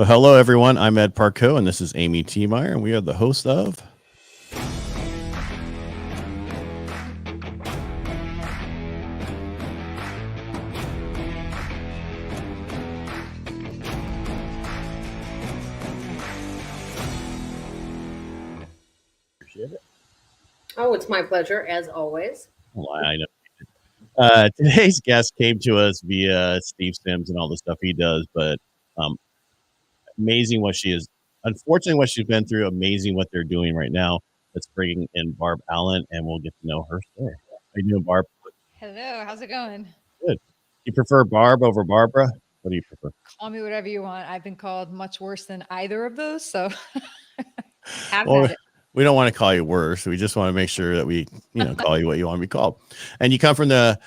Well, hello, everyone. I'm Ed Parco, and this is Amy T. Meyer, and we are the host of. Appreciate it. Oh, it's my pleasure, as always. Well, I know. Today's guest came to us via Steve Sims and all the stuff he does, but um, amazing what she is. Unfortunately, what she's been through, amazing what they're doing right now. Let's bring in Barb Allen, and we'll get to know her story. How you doing, Barb? Hello, how's it going? Good. You prefer Barb over Barbara? What do you prefer? Call me whatever you want. I've been called much worse than either of those, so have Well, at it. we don't want to call you worse. We just want to make sure that we, call you what you want to be called. And you come from I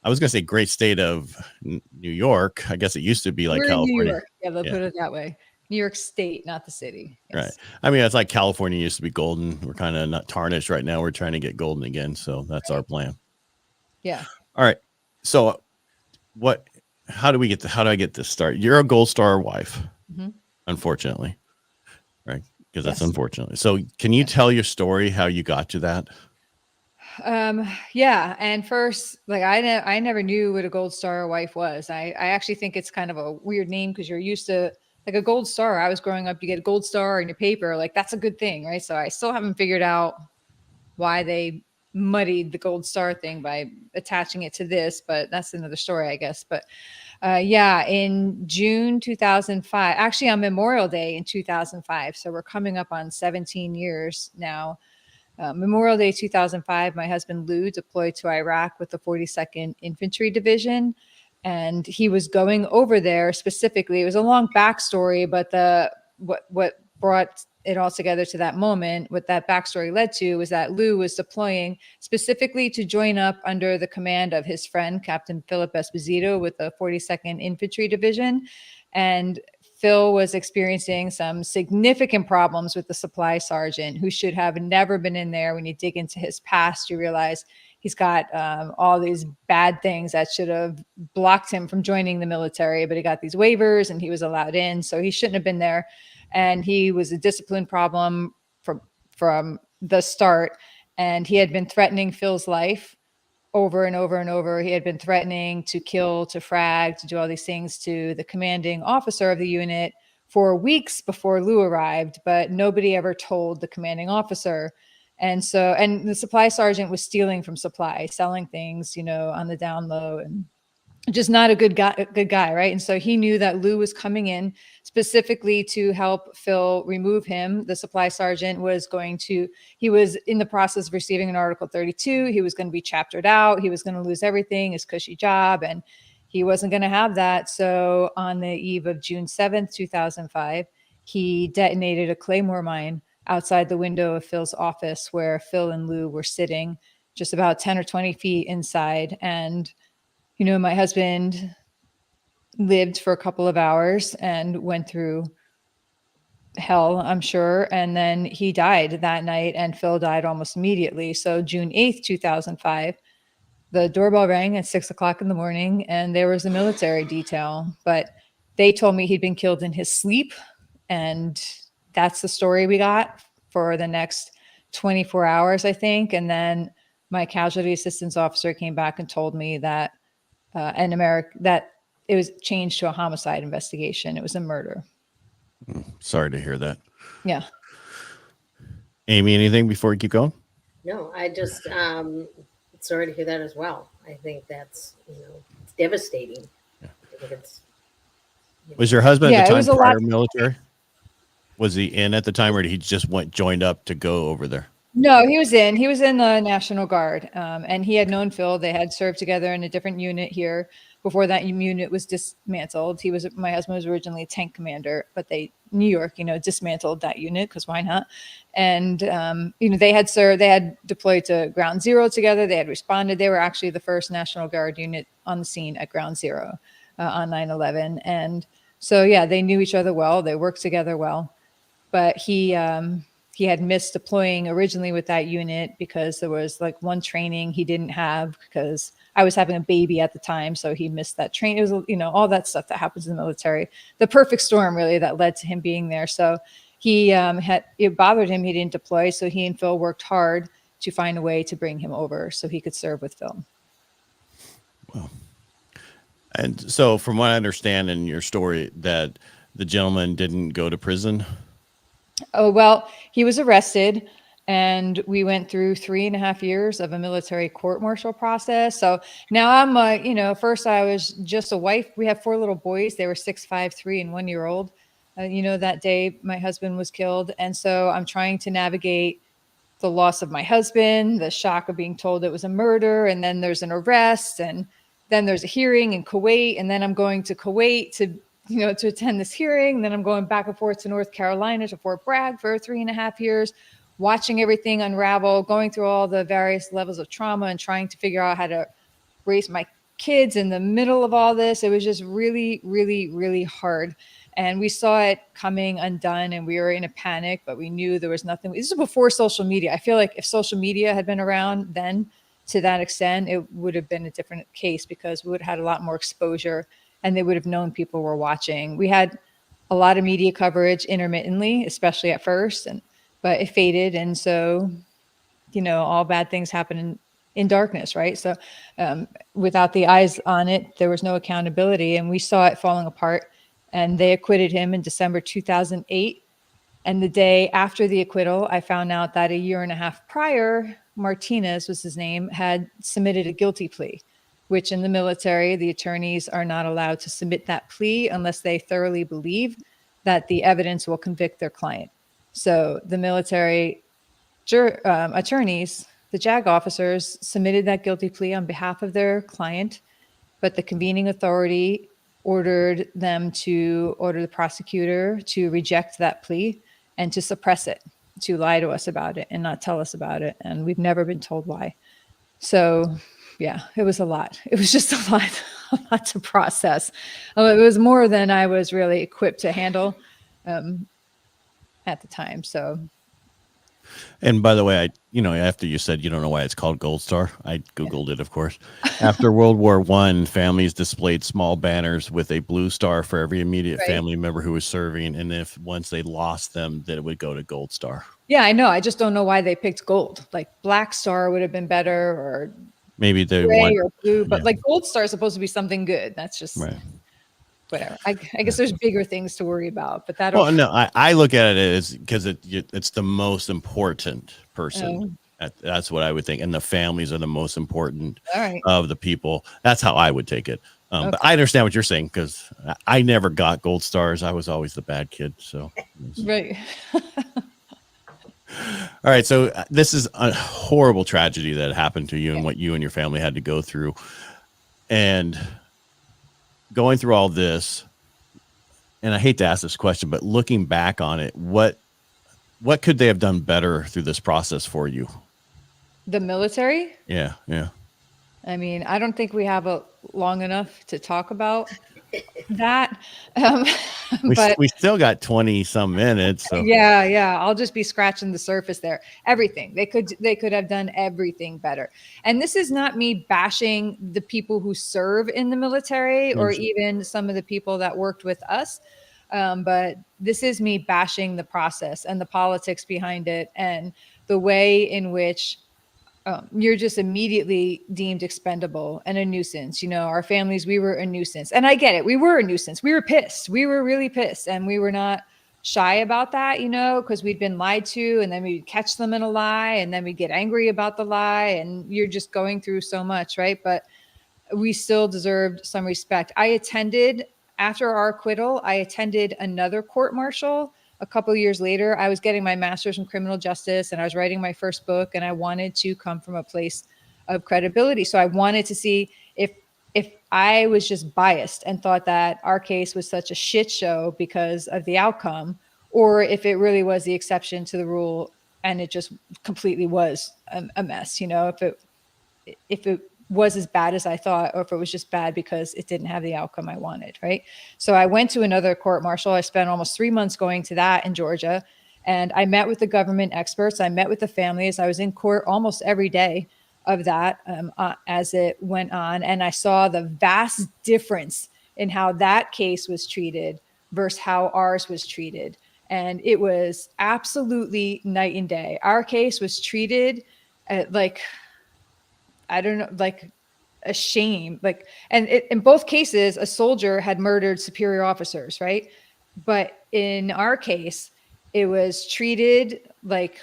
was going to say great state of New York. I guess it used to be like We're California. in New York. Yeah, they'll put it that way. New York State, not the city. Yes. Right. I mean, it's like California used to be golden. We're kind of not tarnished right now. We're trying to get golden again. So that's our plan. Yeah. All right. So how do I get this start? You're a Gold Star wife, unfortunately. Right. Because that's unfortunately. So can you tell your story, how you got to that? Yeah. And first, like I never knew what a Gold Star wife was. I actually think it's kind of a weird name because you're used to like a gold star. I was growing up, you get a gold star in your paper. Like that's a good thing, right? So I still haven't figured out why they muddied the gold star thing by attaching it to this, but that's another story, I guess. But in June 2005, actually on Memorial Day in 2005. So we're coming up on 17 years now. Memorial Day 2005, my husband Lou deployed to Iraq with the 42nd Infantry Division. And he was going over there specifically. It was a long backstory, but what brought it all together to that moment, what that backstory led to was that Lou was deploying specifically to join up under the command of his friend, Captain Philip Esposito with the 42nd Infantry Division. And Phil was experiencing some significant problems with the supply sergeant who should have never been in there. When you dig into his past, you realize he's got all these bad things that should have blocked him from joining the military, but he got these waivers and he was allowed in. So he shouldn't have been there. And he was a discipline problem from the start. And he had been threatening Phil's life over and over and over. He had been threatening to kill, to frag, to do all these things to the commanding officer of the unit for weeks before Lou arrived, but nobody ever told the commanding officer. And the supply sergeant was stealing from supply, selling things, on the down low, and just not a good guy, right? And so he knew that Lou was coming in specifically to help Phil remove him. The supply sergeant he was in the process of receiving an Article 32. He was going to be chaptered out. He was going to lose everything, his cushy job, and he wasn't going to have that. So on the eve of June 7th, 2005, he detonated a Claymore mine outside the window of Phil's office where Phil and Lou were sitting just about 10 or 20 feet inside. And my husband lived for a couple of hours and went through hell, I'm sure. And then he died that night, and Phil died almost immediately. So June 8th, 2005, the doorbell rang at 6:00 in the morning, and there was a military detail. But they told me he'd been killed in his sleep. And that's the story we got for the next 24 hours, I think. And then my casualty assistance officer came back and told me that that it was changed to a homicide investigation. It was a murder. Sorry to hear that. Yeah. Amy, anything before we keep going? No, I just sorry to hear that as well. I think that's it's devastating. Yeah. I think it's. Was your husband at the time prior military? Was he in at the time, or did he just joined up to go over there? No, he was in the National Guard, and he had known Phil. They had served together in a different unit here before that unit was dismantled. My husband was originally a tank commander, but New York, dismantled that unit because why not? And, they had deployed to Ground Zero together. They had responded. They were actually the first National Guard unit on the scene at Ground Zero on 9/11. And so, yeah, they knew each other well. They worked together well, but he he had missed deploying originally with that unit because there was like one training he didn't have because I was having a baby at the time. So he missed that train. It was, all that stuff that happens in the military, the perfect storm really that led to him being there. So it bothered him. He didn't deploy. So he and Phil worked hard to find a way to bring him over so he could serve with Phil. Wow. And so from what I understand in your story, that the gentleman didn't go to prison. Oh, well, he was arrested and we went through 3.5 years of a military court-martial process. So now I'm, first I was just a wife. We have 4 little boys. They were 6, 5, 3, and 1 year old. That day my husband was killed. And so I'm trying to navigate the loss of my husband, the shock of being told it was a murder. And then there's an arrest and then there's a hearing in Kuwait. And then I'm going to Kuwait to attend this hearing. And then I'm going back and forth to North Carolina to Fort Bragg for 3.5 years, watching everything unravel, going through all the various levels of trauma and trying to figure out how to raise my kids in the middle of all this. It was just really, really, really hard. And we saw it coming undone and we were in a panic, but we knew there was nothing. This is before social media. I feel like if social media had been around then to that extent, it would have been a different case because we would have had a lot more exposure and they would have known people were watching. We had a lot of media coverage intermittently, especially at first, but it faded. And so, all bad things happen in darkness, right? So without the eyes on it, there was no accountability and we saw it falling apart. And they acquitted him in December 2008. And the day after the acquittal, I found out that a 1.5 years prior, Martinez was his name, had submitted a guilty plea, which in the military, the attorneys are not allowed to submit that plea unless they thoroughly believe that the evidence will convict their client. So the military attorneys, the JAG officers, submitted that guilty plea on behalf of their client, but the convening authority ordered the prosecutor to reject that plea and to suppress it, to lie to us about it and not tell us about it. And we've never been told why. So yeah, it was a lot. It was just a lot to process. It was more than I was really equipped to handle at the time. So. And by the way, after you said you don't know why it's called Gold Star, I Googled it, of course. After World War I, families displayed small banners with a blue star for every immediate family member who was serving. And if once they lost them, that it would go to Gold Star. Yeah, I know. I just don't know why they picked gold. Like Black Star would have been better, or maybe they gray or blue, but like Gold Star is supposed to be something good. That's just right. Whatever. I guess there's bigger things to worry about, but that. Well, no, I look at it as because it's the most important person. That's what I would think, and the families are the most important of the people. That's how I would take it. But I understand what you're saying because I never got gold stars. I was always the bad kid. So right. All right. So this is a horrible tragedy that happened to you and what you and your family had to go through, and going through all this. And I hate to ask this question, but looking back on it, what could they have done better through this process for you? The military? Yeah. I mean, I don't think we have long enough to talk about that. But we still got 20 some minutes. So. Yeah. I'll just be scratching the surface there. Everything they could have done everything better. And this is not me bashing the people who serve in the military or even some of the people that worked with us. But this is me bashing the process and the politics behind it and the way in which you're just immediately deemed expendable and a nuisance. Our families, we were a nuisance. And I get it. We were a nuisance. We were pissed. We were really pissed. And we were not shy about that, because we'd been lied to and then we'd catch them in a lie and then we'd get angry about the lie. And you're just going through so much, right? But we still deserved some respect. After our acquittal, I attended another court-martial. A couple of years later, I was getting my master's in criminal justice and I was writing my first book, and I wanted to come from a place of credibility. So I wanted to see if I was just biased and thought that our case was such a shit show because of the outcome, or if it really was the exception to the rule and it just completely was a mess, if it was as bad as I thought, or if it was just bad because it didn't have the outcome I wanted, right? So I went to another court-martial. I spent almost 3 months going to that in Georgia. And I met with the government experts. I met with the families. I was in court almost every day of that as it went on. And I saw the vast difference in how that case was treated versus how ours was treated. And it was absolutely night and day. Our case was treated like, I don't know, like a shame. Like, and in both cases, a soldier had murdered superior officers, right? But in our case, it was treated like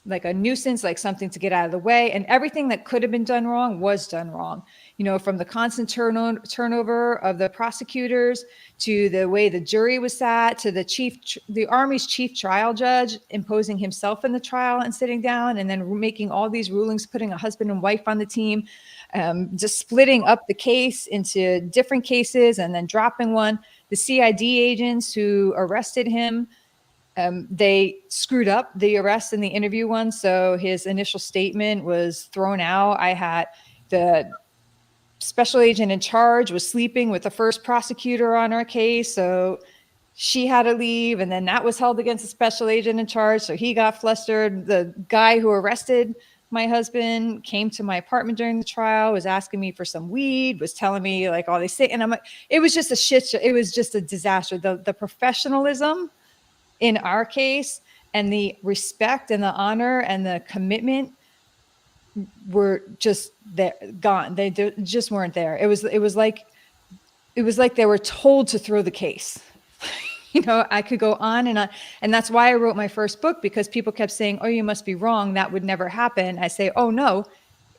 a nuisance, like something to get out of the way. And everything that could have been done wrong was done wrong. You know, from the constant turnover of the prosecutors to the way the jury was sat to the Army's chief trial judge imposing himself in the trial and sitting down and then making all these rulings, putting a husband and wife on the team, just splitting up the case into different cases and then dropping one. The CID agents who arrested him, they screwed up the arrest and the interview one. So his initial statement was thrown out. I had the special agent in charge was sleeping with the first prosecutor on our case. So she had to leave. And then that was held against the special agent in charge. So he got flustered. The guy who arrested my husband came to my apartment during the trial, was asking me for some weed, was telling me like all these things. And I'm like, it was just a shit show. It was just a disaster. The professionalism in our case and the respect and the honor and the commitment were just there, gone. They just weren't there. It was like they were told to throw the case. You know, I could go on. And that's why I wrote my first book, because people kept saying, oh, you must be wrong. That would never happen. I say, oh no,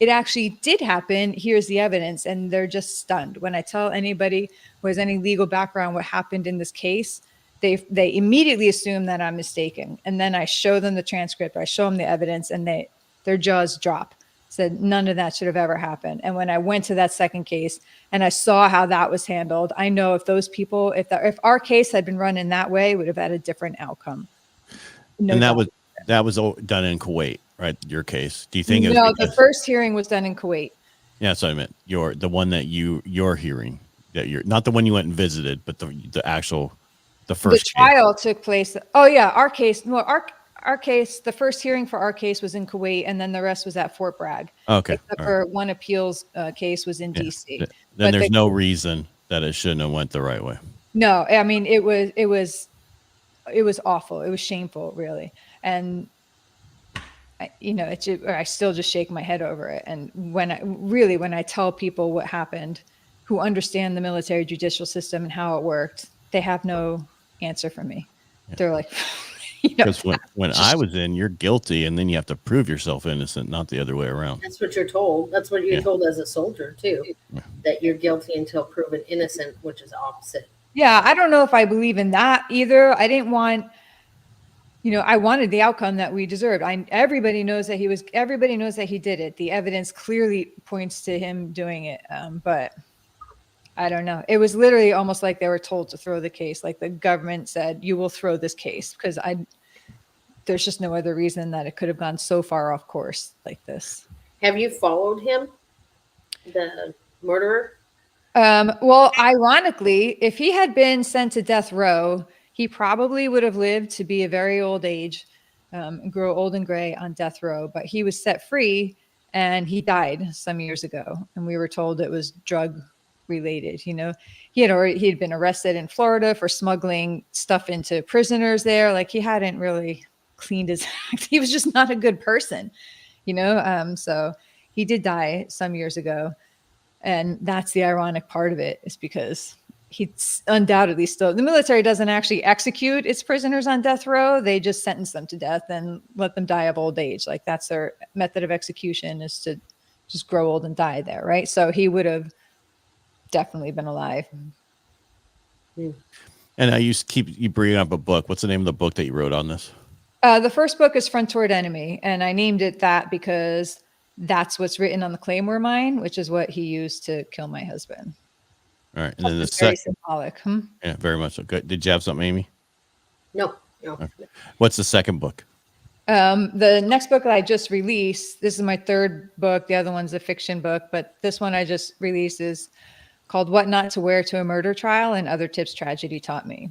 it actually did happen. Here's the evidence. And they're just stunned. When I tell anybody who has any legal background what happened in this case, they immediately assume that I'm mistaken. And then I show them the transcript, or I show them the evidence, and their jaws drop. Said none of that should have ever happened. And when I went to that second case and I saw how that was handled, I know if those people, if our case had been run in that way, it would have had a different outcome. No, and that was done in Kuwait, right? Your case. Do you think? No, the first hearing was done in Kuwait. Yeah, that's what I meant. The one that you're hearing, that you're not the one you went and visited, but the actual. The first trial took place. Oh yeah, our case. No, our case. The first hearing for our case was in Kuwait, and then the rest was at Fort Bragg. Okay. Except for one appeals case was in DC. Then there's no reason that it shouldn't have went the right way. No, I mean it was awful. It was shameful, really, and I still just shake my head over it. And when I tell people what happened, who understand the military judicial system and how it worked, they have no answer for me. Yeah. They're like, because when I was in, you're guilty, and then you have to prove yourself innocent, not the other way around. That's what you're told. That's what you're told as a soldier too, that you're guilty until proven innocent, which is opposite. Yeah, I don't know if I believe in that either. I didn't want, I wanted the outcome that we deserved. Everybody knows that he did it. The evidence clearly points to him doing it, but. I don't know. It was literally almost like they were told to throw the case. Like the government said, you will throw this case, because there's just no other reason that it could have gone so far off course like this. Have you followed him, the murderer? Well, ironically, if he had been sent to death row, he probably would have lived to be a very old age, and grow old and gray on death row. But he was set free and he died some years ago. And we were told it was drug related. He had been arrested in Florida for smuggling stuff into prisoners there. Like he hadn't really cleaned his act. He was just not a good person, so he did die some years ago. And that's the ironic part of it, is because he's undoubtedly still, the military doesn't actually execute its prisoners on death row. They just sentence them to death and let them die of old age. Like that's their method of execution, is to just grow old and die there. Right. So he would have definitely been alive. And you bring up a book. What's the name of the book that you wrote on this? The first book is Front Toward Enemy, and I named it that because that's what's written on the Claymore mine, which is what he used to kill my husband. All right, and then it's very symbolic. Yeah, very much so. Good. Did you have something, Amy? No. Okay. What's the second book? The next book that I just released, this is my third book. The other one's a fiction book, but this one I just released is called What Not to Wear to a Murder Trial and Other Tips Tragedy Taught Me.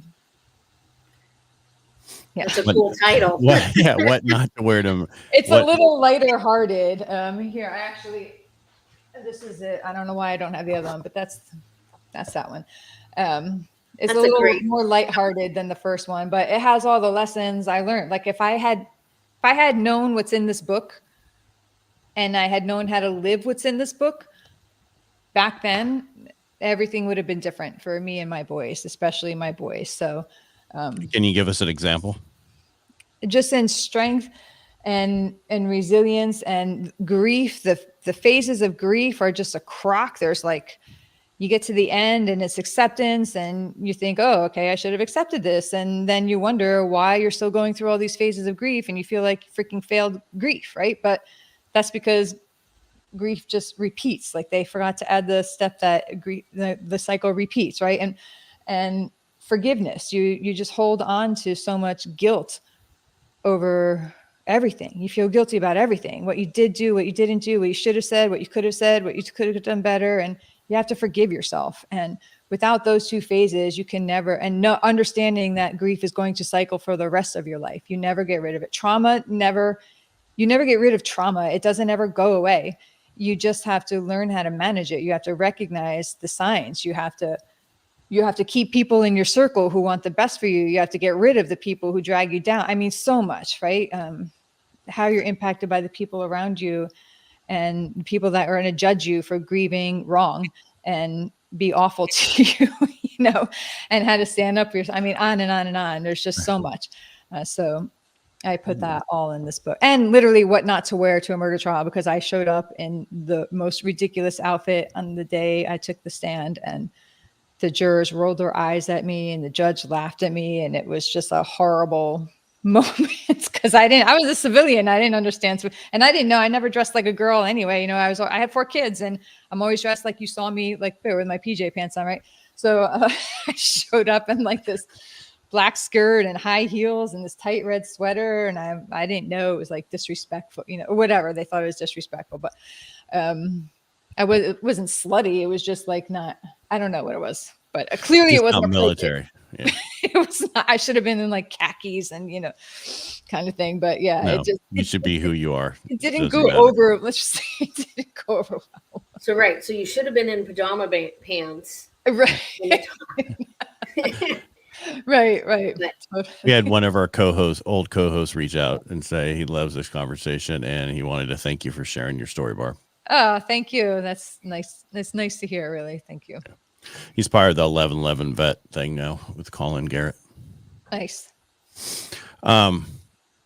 Yeah. That's a cool title. What not to wear to It's what a little lighter hearted. Here, I actually, this is it. I don't know why I don't have the other one, but that's that one. It's That's a a little great, more lighthearted than the first one, but it has all the lessons I learned. Like if I had known what's in this book and I had known how to live what's in this book back then, everything would have been different for me and my boys, especially my boys. So can you give us an example? just in strength and resilience and grief, the phases of grief are just a crock. There's like, you get to the end and it's acceptance and you think, oh, okay, I should have accepted this. And then you wonder why you're still going through all these phases of grief and you feel like freaking failed grief, right? But that's because grief just repeats. Like they forgot to add the step that grief, the cycle repeats, right? And forgiveness, you just hold on to so much guilt over everything. You feel guilty about everything, what you did do, what you didn't do, what you should have said, what you could have said, what you could have done better. And you have to forgive yourself. And without those two phases, you can never, and no understanding that grief is going to cycle for the rest of your life. You never get rid of it. You never get rid of trauma. It doesn't ever go away. You just have to learn how to manage it. You have to recognize the signs. You have to keep people in your circle who want the best for you. You have to get rid of the people who drag you down. I mean, so much, right? How you're impacted by the people around you and people that are going to judge you for grieving wrong and be awful to you, and how to stand up for yourself. I mean, on and on and on. There's just so much. So I put that all in this book, and literally what not to wear to a murder trial, because I showed up in the most ridiculous outfit on the day I took the stand, and the jurors rolled their eyes at me and the judge laughed at me. And it was just a horrible moment because I was a civilian. I didn't understand. And I didn't know, I never dressed like a girl anyway. I had 4 kids and I'm always dressed like you saw me, like with my PJ pants on. Right. So I showed up in like this black skirt and high heels and this tight red sweater. And I didn't know it was like disrespectful, whatever. They thought it was disrespectful, but it wasn't slutty. It was just like not, I don't know what it was, but clearly Just it wasn't military. Yeah. It was not, I should have been in like khakis and, kind of thing. But yeah, No, you should be who you are. It didn't go over. Let's just say it didn't go over well. So, right. So you should have been in pajama pants. Right. Right. But, we had one of our old co-hosts reach out and say he loves this conversation and he wanted to thank you for sharing your story, Barb. Oh, thank you. That's nice. That's nice to hear, really. Thank you. He's part of the 1111 vet thing now with Colin Garrett. Nice. So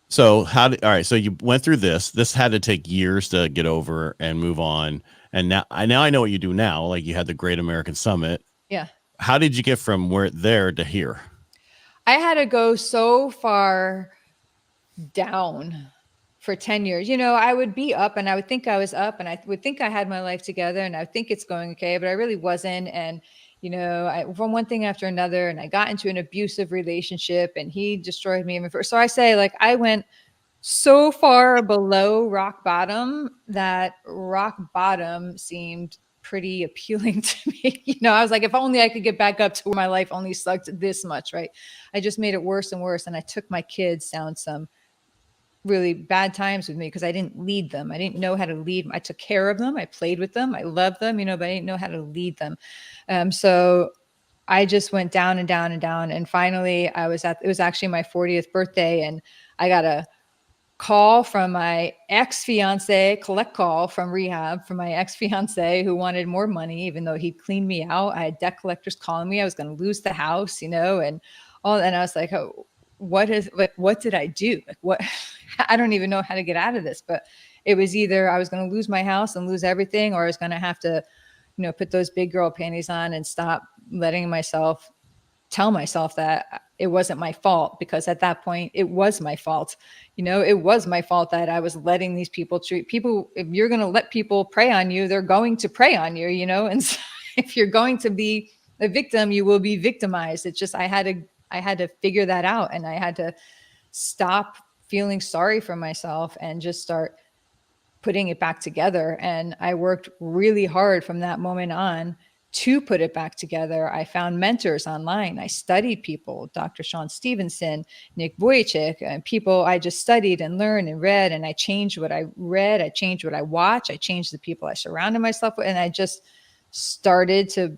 so you went through this. This had to take years to get over and move on. And now I know what you do now. Like you had the Great American Summit. Yeah. How did you get from there to here? I had to go so far down for 10 years. I would be up and I would think I was up and I would think I had my life together and I would think it's going okay, but I really wasn't. And, from one thing after another, and I got into an abusive relationship and he destroyed me even further. So I say, like, I went so far below rock bottom that rock bottom seemed pretty appealing to me. I was like, if only I could get back up to where my life only sucked this much, right? I just made it worse and worse. And I took my kids down some really bad times with me because I didn't lead them. I didn't know how to lead them. I took care of them. I played with them. I loved them, but I didn't know how to lead them. So I just went down and down and down. And finally it was actually my 40th birthday. And I got a call from my ex-fiance, collect call from rehab from my ex-fiance who wanted more money, even though he'd cleaned me out. I had debt collectors calling me. I was going to lose the house, and all. And I was like, oh, what did I do? Like, what? I don't even know how to get out of this. But it was either I was going to lose my house and lose everything, or I was going to have to, put those big girl panties on and stop letting myself tell myself that it wasn't my fault, because at that point it was my fault. It was my fault that I was letting these people treat people. If you're going to let people prey on you, they're going to prey on you, and so if you're going to be a victim, you will be victimized. It's just, I had to figure that out, and I had to stop feeling sorry for myself and just start putting it back together. And I worked really hard from that moment on to put it back together, I found mentors online. I studied people, Dr. Sean Stevenson, Nick Vujicic, and people I just studied and learned and read. And I changed what I read. I changed what I watch. I changed the people I surrounded myself with. And I just started to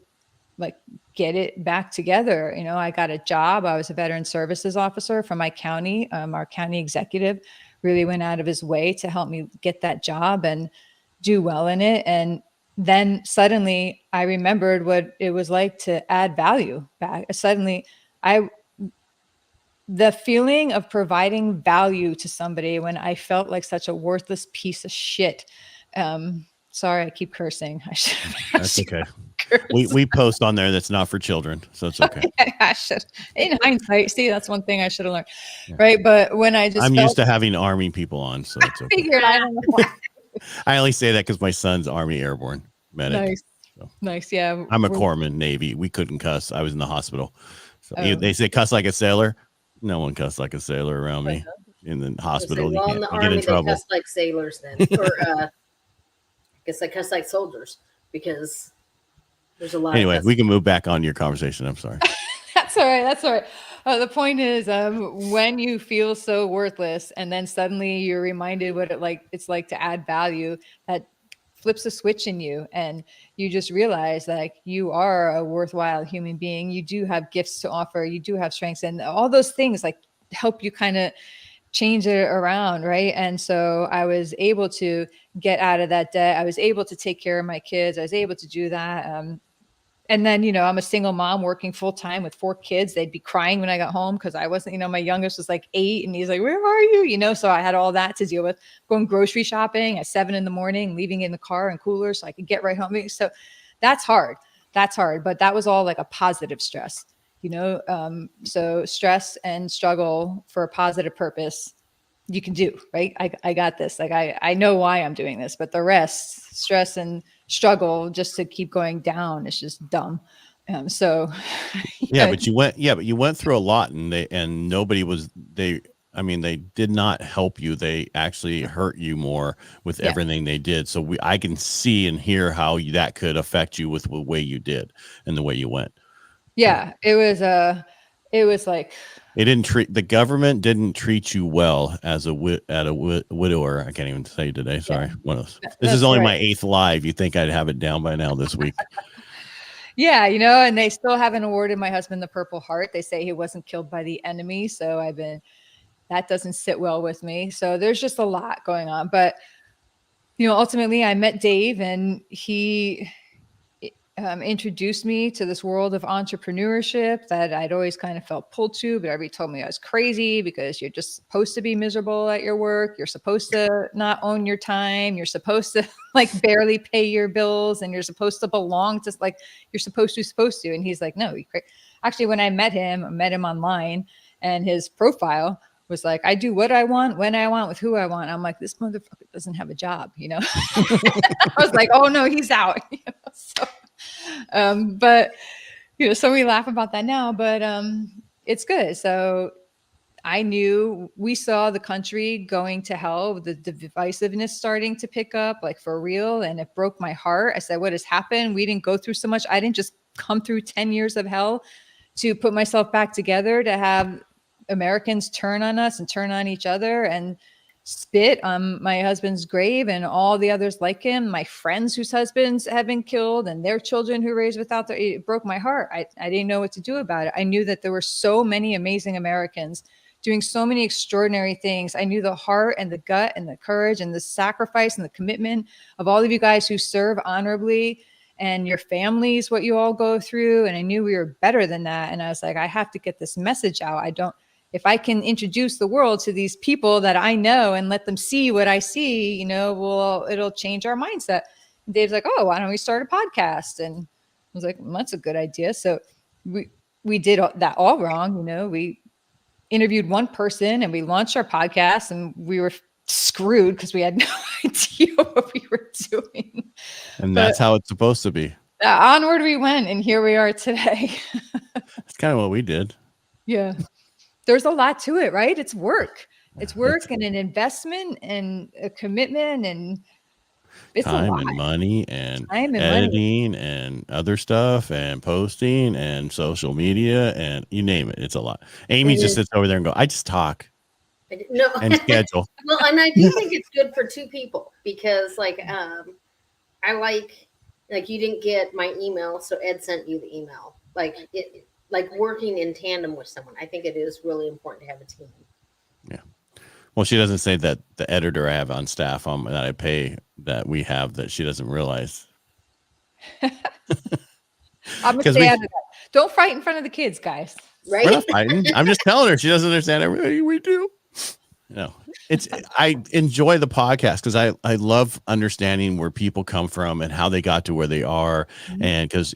like get it back together. You know, I got a job. I was a veteran services officer for my county. Our county executive really went out of his way to help me get that job and do well in it. And then suddenly I remembered what it was like to add value back. Suddenly the feeling of providing value to somebody when I felt like such a worthless piece of shit. Sorry, I keep cursing. I should have. That's okay. We post on there that's not for children, so it's okay. I should, in hindsight, see, that's one thing I should have learned, right? But when I'm used to having Army people on, so it's okay. Figured, I don't know why. I only say that because my son's Army Airborne medic. Nice, so. Nice, yeah. I'm a corpsman, Navy. We couldn't cuss. I was in the hospital, so they say cuss like a sailor. No one cussed like a sailor around me in the hospital. Well, in the Army, they cuss like sailors then, or I guess they cuss like soldiers because there's a lot. Anyway, we can move back on to your conversation. I'm sorry. That's all right. That's all right. The point is, when you feel so worthless, and then suddenly you're reminded what it's like to add value, that flips a switch in you, and you just realize that like, you are a worthwhile human being. You do have gifts to offer. You do have strengths, and all those things like help you kind of change it around, right? And so I was able to get out of that debt. I was able to take care of my kids. I was able to do that. And then, you know, I'm a single mom working full time with 4 kids. They'd be crying when I got home because I wasn't, you know, my youngest was like 8 and he's like, where are you? You know, so I had all that to deal with, going grocery shopping at 7 in the morning, leaving in the car and cooler so I could get right home. So that's hard. That's hard. But that was all like a positive stress, you know? So stress and struggle for a positive purpose, you can do, right? I got this. Like, I know why I'm doing this, but the rest, stress and struggle just to keep going down, it's just dumb. So but you went through a lot, and nobody was they did not help you. They actually hurt you more with everything they did. So I can see and hear how that could affect you with the way you did and the way you went. Yeah, it was like the government didn't treat you well as a widower. I can't even say today. Sorry. One of those. This is only my 8th live. You think I'd have it down by now this week? Yeah, you know, and they still haven't awarded my husband the Purple Heart. They say he wasn't killed by the enemy. So that doesn't sit well with me. So there's just a lot going on. But, you know, ultimately I met Dave, and he introduced me to this world of entrepreneurship that I'd always kind of felt pulled to, but everybody told me I was crazy because you're just supposed to be miserable at your work. You're supposed to not own your time. You're supposed to like barely pay your bills, and you're supposed to belong to like, you're supposed to. And he's like, no, actually, when I met him online, and his profile was like, I do what I want, when I want, with who I want. I'm like, this motherfucker doesn't have a job, you know? I was like, oh no, he's out. You know? So, but you know, so we laugh about that now, but it's good. So we saw the country going to hell, the divisiveness starting to pick up, like for real, and it broke my heart. I said, what has happened? We didn't go through so much. I didn't just come through 10 years of hell to put myself back together, to have Americans turn on us and turn on each other and spit on my husband's grave and all the others like him, my friends whose husbands have been killed and their children who raised without it broke my heart. I didn't know what to do about it. I knew that there were so many amazing Americans doing so many extraordinary things. I knew the heart and the gut and the courage and the sacrifice and the commitment of all of you guys who serve honorably, and your families, what you all go through. And I knew we were better than that. And I was like, I have to get this message out. If I can introduce the world to these people that I know and let them see what I see, you know, well, it'll change our mindset. And Dave's like, oh, why don't we start a podcast? And I was like, well, that's a good idea. So we did that all wrong. You know, we interviewed one person and we launched our podcast, and we were screwed because we had no idea what we were doing. And that's how it's supposed to be. Onward we went, and here we are today. That's kind of what we did. Yeah. There's a lot to it, right? It's work. It's work and an investment and a commitment. And It's a time lot. and money and Time and money. editing and other stuff and posting and social media and you name it. It's a lot. Amy It just is. sits over there and go, I just talk No. and schedule. Well, and I do think it's good for two people because, like, I like you didn't get my email, so Ed sent you the email. Like working in tandem with someone. I think it is really important to have a team. Yeah. Well, she doesn't say that the editor I have on staff that I pay that we have that she doesn't realize. I'm gonna stay out of that. Don't fight in front of the kids, guys. Right? We're not fighting. I'm just telling her she doesn't understand everything we do. No, I enjoy the podcast because I love understanding where people come from and how they got to where they are. And because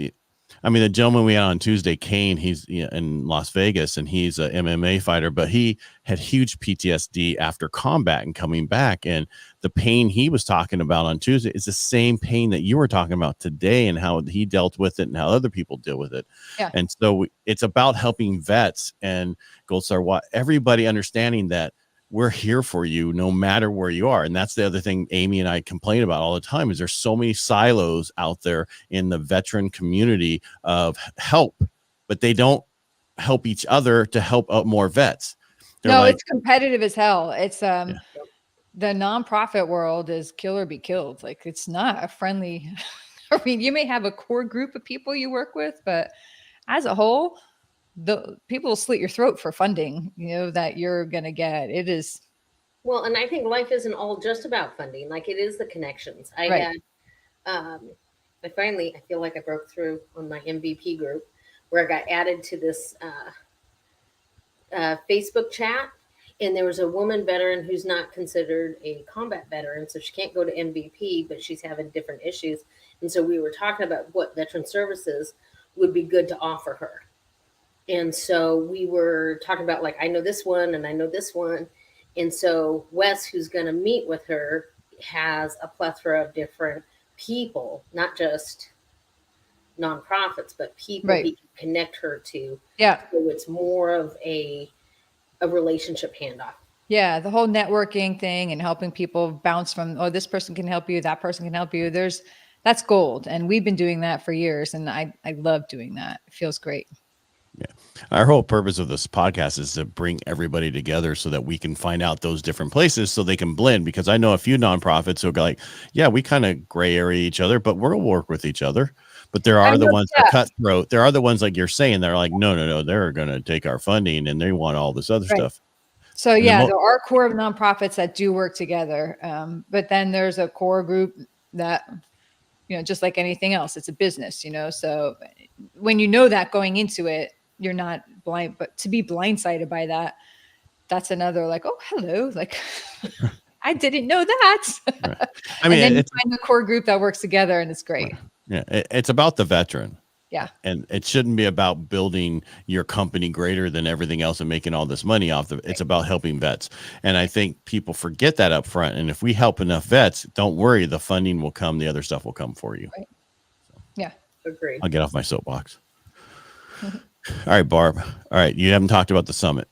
I mean, the gentleman we had on Tuesday, Kane, he's in Las Vegas and he's a MMA fighter, but he had huge PTSD after combat and coming back. And the pain he was talking about on Tuesday is the same pain that you were talking about today and how he dealt with it and how other people deal with it. Yeah. And so it's about helping vets and Gold Star, everybody understanding that we're here for you no matter where you are. And that's the other thing Amy and I complain about all the time is there's so many silos out there in the veteran community of help, but they don't help each other to help out more vets. No, it's competitive as hell. It's the nonprofit world is kill or be killed. Like it's not a friendly. I mean, you may have a core group of people you work with, but as a whole, the people will slit your throat for funding, that you're going to get. It is. Well, and I think life isn't all just about funding. Like it is the connections. I feel like I broke through on my MVP group where I got added to this Facebook chat. And there was a woman veteran who's not considered a combat veteran. So she can't go to MVP, but she's having different issues. And so we were talking about what veteran services would be good to offer her. And so we were talking about, like, I know this one and I know this one. And so Wes, who's going to meet with her, has a plethora of different people, not just nonprofits, but people he can connect her to. Yeah. So it's more of a relationship handoff. Yeah. The whole networking thing and helping people bounce from, this person can help you, that person can help you. That's gold. And we've been doing that for years. And I love doing that. It feels great. Yeah. Our whole purpose of this podcast is to bring everybody together so that we can find out those different places so they can blend. Because I know a few nonprofits who are like, yeah, we kind of gray area each other, but we'll work with each other. But there are the ones that are cutthroat. There are the ones like you're saying, they're like, no, they're going to take our funding and they want all this other stuff. So yeah, there are core of nonprofits that do work together. But then there's a core group that, just like anything else, it's a business, so when that going into it, you're not blind, but to be blindsided by that's another like, oh, hello. Like I didn't know that. Right. I mean, and then you find the core group that works together and it's great. Yeah. It's about the veteran. Yeah. And it shouldn't be about building your company greater than everything else and making all this money off of it. It's about helping vets. And I think people forget that up front. And if we help enough vets, don't worry, the funding will come. The other stuff will come for you. Right. So, yeah. Agreed. I'll get off my soapbox. All right, Barb. All right. You haven't talked about the summit.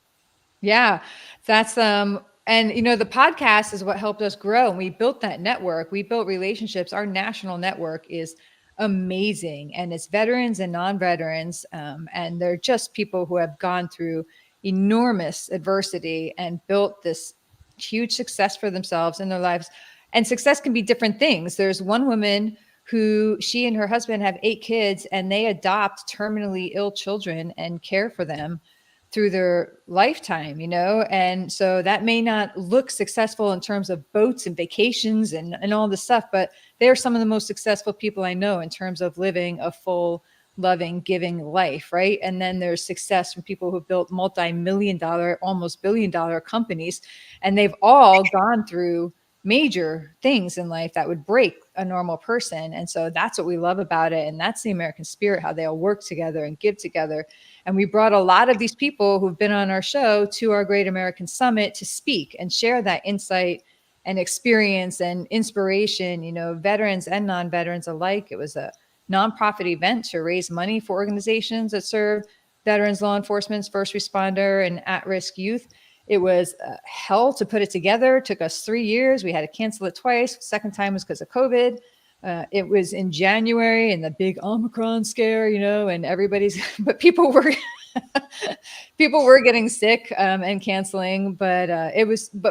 Yeah. That's, and the podcast is what helped us grow. And we built that network. We built relationships. Our national network is amazing. And it's veterans and non-veterans. And they're just people who have gone through enormous adversity and built this huge success for themselves in their lives. And success can be different things. There's one woman who she and her husband have 8 kids and they adopt terminally ill children and care for them through their lifetime, and so that may not look successful in terms of boats and vacations and all this stuff, but they're some of the most successful people I know in terms of living a full, loving, giving life, right? And then there's success from people who built multi-million-dollar, almost billion-dollar companies, and they've all gone through major things in life that would break a normal person. And so that's what we love about it. And that's the American spirit, how they all work together and give together. And we brought a lot of these people who've been on our show to our Great American Summit to speak and share that insight and experience and inspiration, veterans and non-veterans alike. It was a nonprofit event to raise money for organizations that serve veterans, law enforcement, first responder, and at-risk youth. It was hell to put it together. It took us 3 years. We had to cancel it twice. Second time was because of COVID. It was in January and the big Omicron scare, and everybody's, but people were getting sick and canceling, but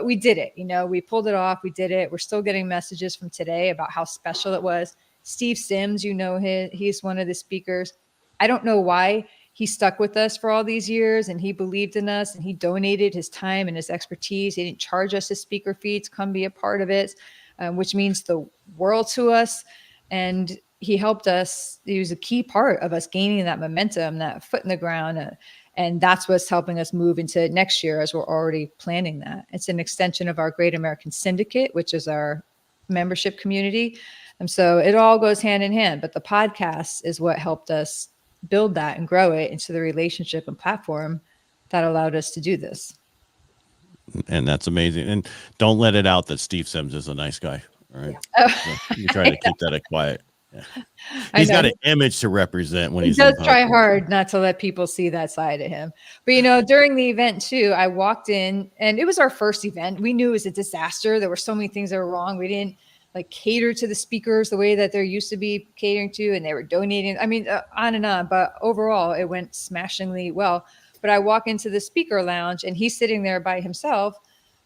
we did it. We pulled it off. We did it. We're still getting messages from today about how special it was. Steve Sims, he's one of the speakers. I don't know why he stuck with us for all these years, and he believed in us, and he donated his time and his expertise. He didn't charge us a speaker fee to come be a part of it, which means the world to us. And he helped us. He was a key part of us gaining that momentum, that foot in the ground. And that's what's helping us move into next year, as we're already planning that. It's an extension of our Great American Syndicate, which is our membership community. And so it all goes hand in hand. But the podcast is what helped us build that and grow it into the relationship and platform that allowed us to do this. And that's amazing. And don't let it out that Steve Sims is a nice guy. All right. Oh. So you try to keep that quiet. Yeah. He's got an image to represent when he does try hard not to let people see that side of him. But during the event too, I walked in and it was our first event. We knew it was a disaster. There were so many things that were wrong. We didn't cater to the speakers the way that they're used to be catering to, and they were donating. I mean, on and on. But overall, it went smashingly well. But I walk into the speaker lounge and he's sitting there by himself,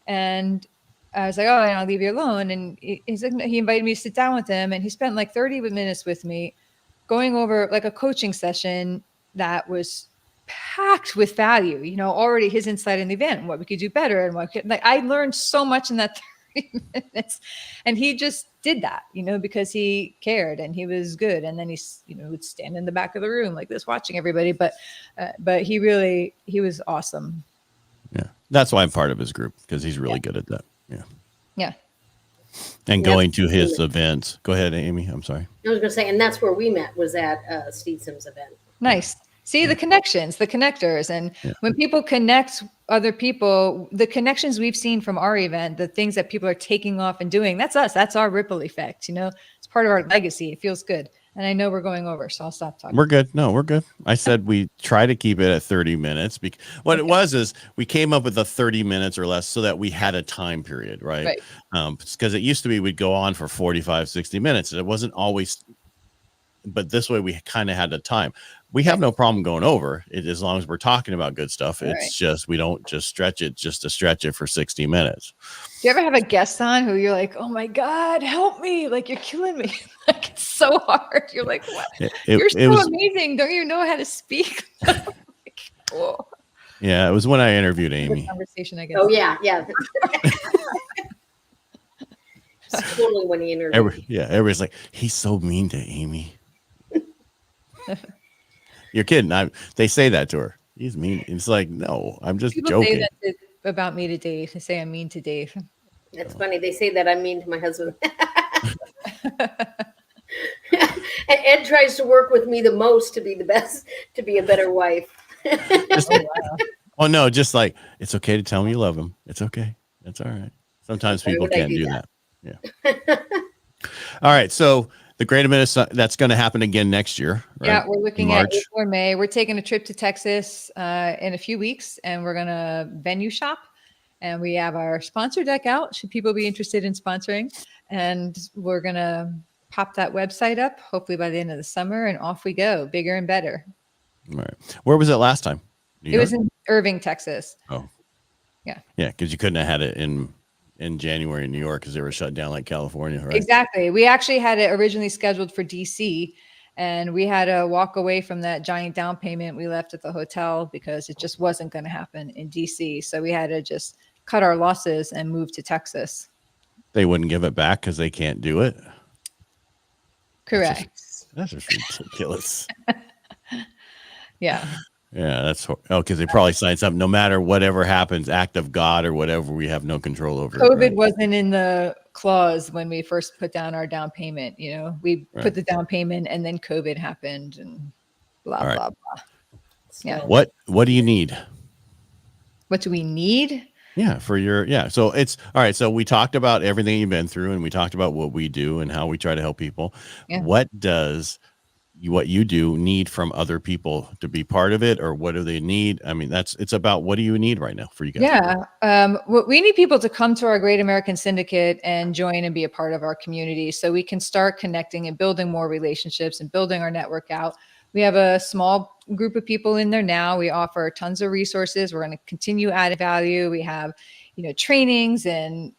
and I was like, "Oh, I'll leave you alone." And he invited me to sit down with him, and he spent 30 minutes with me, going over a coaching session that was packed with value. Already his insight in the event and what we could do better, and I learned so much in that 30 minutes, and he just did that, because he cared and he was good. And then he's, would stand in the back of the room like this, watching everybody. But he was awesome. Yeah, that's why I'm part of his group, because he's really good at that. Yeah. Yeah. And going to his events. Go ahead, Amy. I'm sorry. I was going to say, and that's where we met, was at Steve Sims' event. Nice. See, the connections, the connectors. And when people connect other people, the connections we've seen from our event, the things that people are taking off and doing, that's us. That's our ripple effect. It's part of our legacy. It feels good. And I know we're going over, so I'll stop talking. We're good. No, we're good. I said we try to keep it at 30 minutes. What it was is we came up with a 30 minutes or less so that we had a time period, right? Because it used to be we'd go on for 45, 60 minutes. It wasn't always, but this way we kind of had the time. We have no problem going over it as long as we're talking about good stuff. It's just, we don't just stretch it just to stretch it for 60 minutes. Do you ever have a guest on who you're like, oh my God, help me. You're killing me. It's so hard. You're like, what? You're so amazing. Don't you know how to speak? Cool. Yeah. It was when I interviewed Amy. Conversation, I guess. Oh yeah. Yeah. Totally when he interviewed. Everybody's like, he's so mean to Amy. You're kidding. They say that to her. He's mean. It's like, no, I'm just People joking. Say that about me to Dave. They say I'm mean to Dave. It's funny. They say that I'm mean to my husband. And Ed tries to work with me the most to be the best, to be a better wife. No, just it's okay to tell him you love him. It's okay. That's all right. Sometimes people can't do that. Yeah. All right. So the Great American, that's going to happen again next year. Right? Yeah, we're looking at April or May. We're taking a trip to Texas in a few weeks, and we're going to venue shop. And we have our sponsor deck out, should people be interested in sponsoring. And we're going to pop that website up, hopefully by the end of the summer, and off we go, bigger and better. All right. Where was it last time? It was in Irving, Texas. Oh. Yeah. Yeah, because you couldn't have had it in January in New York because they were shut down like California, right? Exactly. We actually had it originally scheduled for DC, and we had to walk away from that giant down payment we left at the hotel because it just wasn't going to happen in DC. So we had to just cut our losses and move to Texas. They wouldn't give it back because they can't do it? Correct. That's just ridiculous. Yeah. Yeah, that's because they probably signed something. No matter whatever happens, act of God or whatever, we have no control over. COVID wasn't in the clause when we first put down our down payment. We put the down payment, and then COVID happened, and blah blah blah. Yeah. What do you need? What do we need? Yeah, So it's all right. So we talked about everything you've been through, and we talked about what we do and how we try to help people. Yeah. What does what you do need from other people to be part of it, or what do they need? I mean, it's about what do you need right now for you guys? Yeah. We need people to come to our Great American Syndicate and join and be a part of our community so we can start connecting and building more relationships and building our network out. We have a small group of people in there now. We offer tons of resources. We're going to continue adding value. We have, trainings and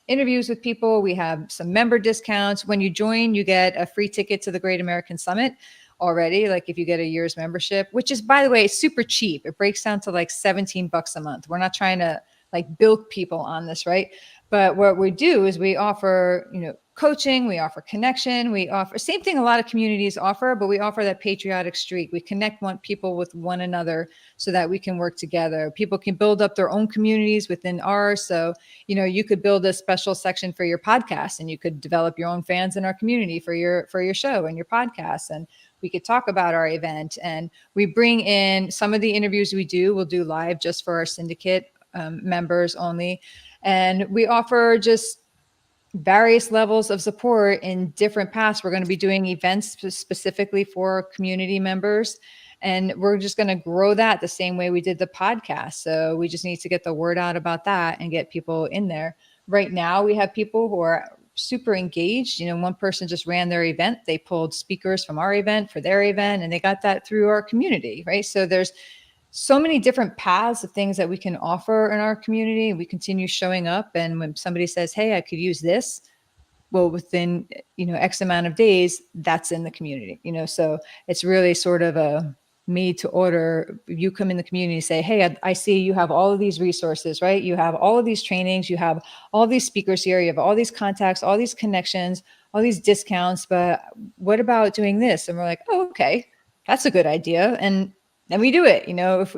interviews with people. We have some member discounts. When you join, you get a free ticket to the Great American Summit already. Like if you get a year's membership, which is, by the way, super cheap. It breaks down to like $17 a month. We're not trying to like bilk people on this, right? But what we do is we offer, coaching, we offer connection, we offer same thing a lot of communities offer, but we offer that patriotic streak. We connect people with one another so that we can work together. People can build up their own communities within ours. So, you could build a special section for your podcast, and you could develop your own fans in our community for your show and your podcast. And we could talk about our event, and we bring in some of the interviews we'll do live just for our syndicate members only. And we offer just various levels of support in different paths. We're going to be doing events specifically for community members, and we're just going to grow that the same way we did the podcast. So we just need to get the word out about that and get people in there. Right now, we have people who are super engaged. One person just ran their event. They pulled speakers from our event for their event, and they got that through our community, right? So there's so many different paths of things that we can offer in our community. We continue showing up, and when somebody says, hey, I could use this, well, within X amount of days, that's in the community. So it's really sort of a made to order. You come in the community and say, hey, I see you have all of these resources, right? You have all of these trainings, you have all these speakers here, you have all these contacts, all these connections, all these discounts, but what about doing this? And we're like, oh, okay, that's a good idea. And then we do it,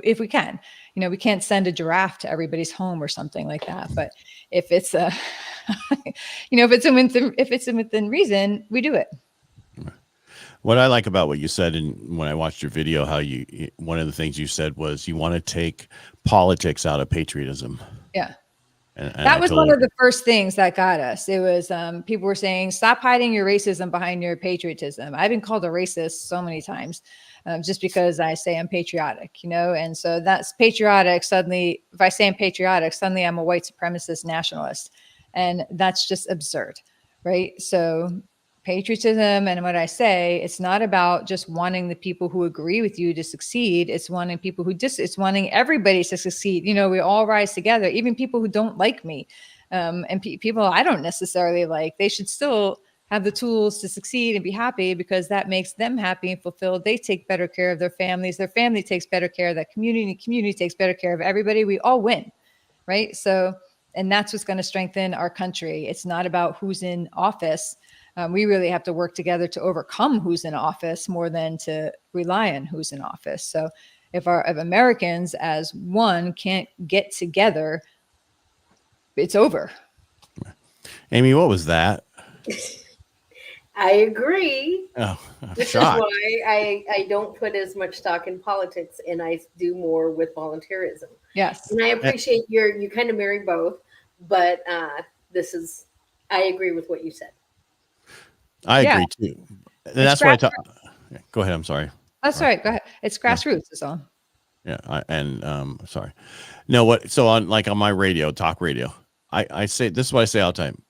if we can. We can't send a giraffe to everybody's home or something like that. But if it's if it's within reason, we do it. What I like about what you said, and when I watched your video, how one of the things you said was you want to take politics out of patriotism. Yeah. And that was one of the first things that got us. It was people were saying, stop hiding your racism behind your patriotism. I've been called a racist so many times. Just because I say I'm patriotic, and so that's patriotic. Suddenly, if I say I'm patriotic, suddenly I'm a white supremacist nationalist. And that's just absurd, right? So patriotism, and what I say, it's not about just wanting the people who agree with you to succeed. It's wanting people it's wanting everybody to succeed. We all rise together, even people who don't like me. And people I don't necessarily like, they should still have the tools to succeed and be happy, because that makes them happy and fulfilled. They take better care of their families. Their family takes better care of that community. Community takes better care of everybody. We all win, right? So, and that's what's going to strengthen our country. It's not about who's in office. We really have to work together to overcome who's in office more than to rely on who's in office. So if Americans as one can't get together, it's over. Amy, what was that? I agree. Oh, this shocked. Is why I don't put as much stock in politics, and I do more with volunteerism. Yes. And I appreciate you kind of marry both, but I agree with what you said. I agree too. And that's why I talk. Go ahead. I'm sorry. That's all right. Go ahead. It's grassroots. That's all. Yeah. Sorry. No, what? So on my radio, talk radio, I say, this is what I say all the time.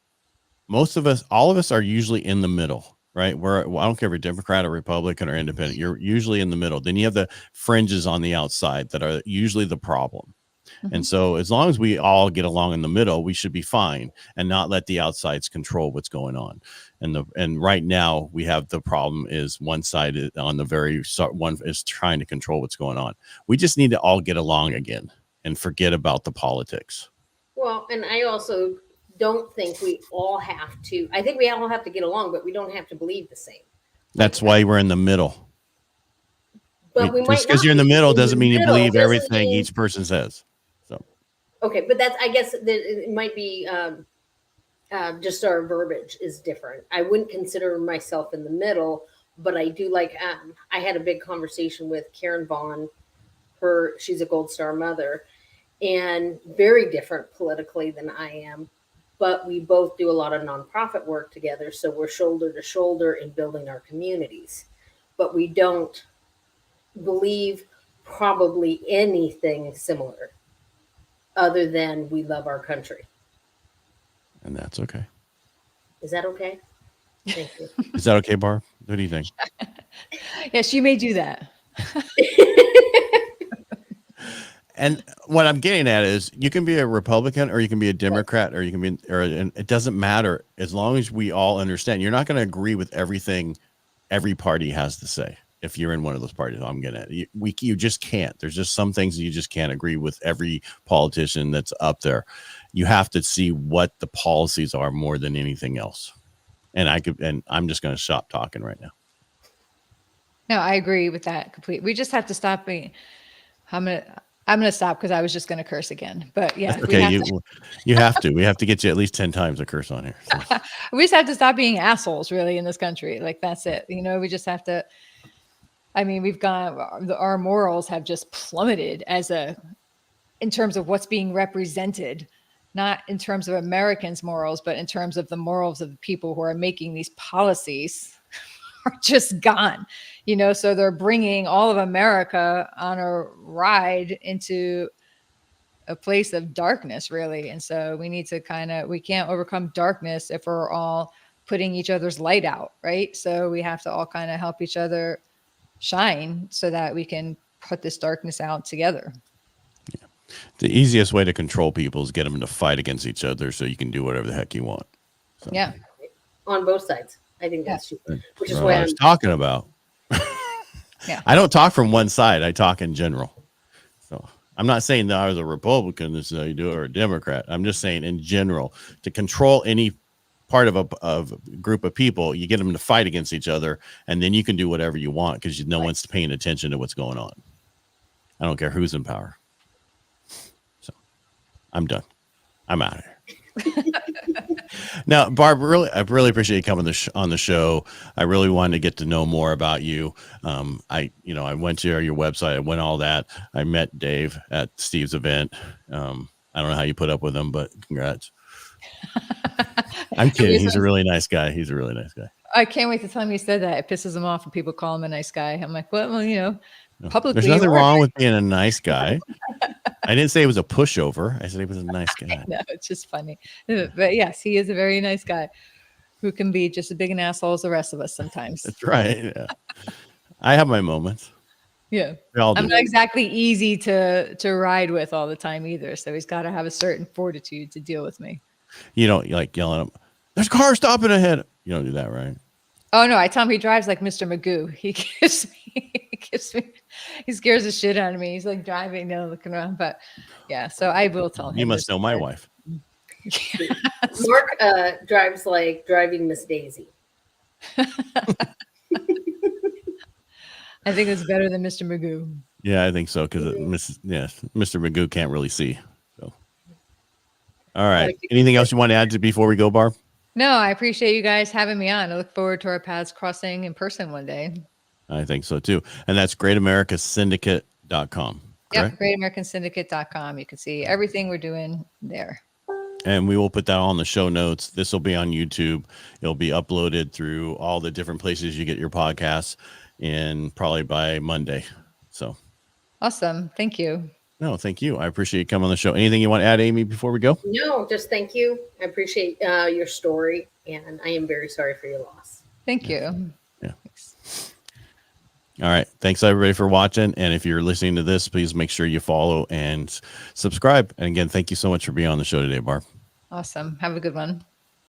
All of us are usually in the middle, right? I don't care if you're Democrat or Republican or independent, you're usually in the middle. Then you have the fringes on the outside that are usually the problem. Mm-hmm. And so as long as we all get along in the middle, we should be fine and not let the outsides control what's going on. And right now we have the problem is one side on the one is trying to control what's going on. We just need to all get along again and forget about the politics. Well, and I also don't think we all have to. I think we all have to get along, but we don't have to believe the same. That's why we're in the middle. But just because you're in the middle doesn't mean you believe everything each person says. So okay, but that's, I guess it might be just our verbiage is different. I wouldn't consider myself in the middle, but I do like. I had a big conversation with Karen Vaughn. She's a Gold Star mother, and very different politically than I am. But we both do a lot of nonprofit work together. So we're shoulder to shoulder in building our communities. but we don't believe probably anything similar other than we love our country. And that's okay. Is that okay? Thank you. Is that okay, Barb? What do you think? Yes, you may do that. And what I'm getting at is you can be a Republican or you can be a Democrat or you can be, and it doesn't matter as long as we all understand. You're not going to agree with everything every party has to say. If you're in one of those parties, I'm getting at you just can't. There's just some things you just can't agree with every politician that's up there. You have to see what the policies are more than anything else. And I'm just going to stop talking right now. No, I agree with that completely. We just have to stop being. I'm gonna stop because I was just gonna curse again. But yeah, that's okay. You have to. We have to get you at least 10 times a curse on here. So. We just have to stop being assholes, really, in this country. Like that's it. We just have to. I mean, our morals have just plummeted in terms of what's being represented, not in terms of Americans' morals, but in terms of the morals of the people who are making these policies. Are just gone, so they're bringing all of America on a ride into a place of darkness, really. And so we need to we can't overcome darkness if we're all putting each other's light out, right? So we have to all kind of help each other shine so that we can put this darkness out together. Yeah. The easiest way to control people is get them to fight against each other so you can do whatever the heck you want. So. Yeah. On both sides. I think that's true. Which is what I was talking about. Yeah. I don't talk from one side. I talk in general. So I'm not saying that I was a Republican, this is how you do it, or a Democrat. I'm just saying in general, to control any part of a group of people, you get them to fight against each other, and then you can do whatever you want because no one's paying attention to what's going on. I don't care who's in power. So I'm done. I'm out of here. Now, Barb, I really appreciate you coming on the show. I really wanted to get to know more about you. I went to your website. I went all that. I met Dave at Steve's event. I don't know how you put up with him, but congrats. I'm kidding. He's a really nice guy. I can't wait to tell him you said that. It pisses him off when people call him a nice guy. I'm like, well, publicly. There's nothing wrong with being a nice guy. I didn't say he was a pushover. I said he was a nice guy. No, it's just funny. But yes, he is a very nice guy who can be just as big an asshole as the rest of us sometimes. That's right. Yeah. I have my moments. Yeah. I'm not exactly easy to ride with all the time either. So he's got to have a certain fortitude to deal with me. You don't like yelling at him, there's a car stopping ahead. You don't do that, right? Oh no, I tell him he drives like Mr. Magoo. He scares the shit out of me. He's like driving, looking around. But yeah, so I will tell him. You must know my wife. Mark drives like driving Miss Daisy. I think it's better than Mr. Magoo. Yeah, I think so because Mr. Magoo can't really see. So, all right. Anything else you want to add before we go, Barb? No, I appreciate you guys having me on. I look forward to our paths crossing in person one day. I think so too. And that's greatamericassyndicate.com. Yep, greatamericassyndicate.com. You can see everything we're doing there. And we will put that on the show notes. This will be on YouTube. It'll be uploaded through all the different places you get your podcasts in probably by Monday. So awesome. Thank you. No, thank you. I appreciate you coming on the show. Anything you want to add, Amy, before we go? No, just thank you. I appreciate your story, and I am very sorry for your loss. Thank you. Yeah. Thanks. All right. Thanks, everybody, for watching. And if you're listening to this, please make sure you follow and subscribe. And again, thank you so much for being on the show today, Barb. Awesome. Have a good one.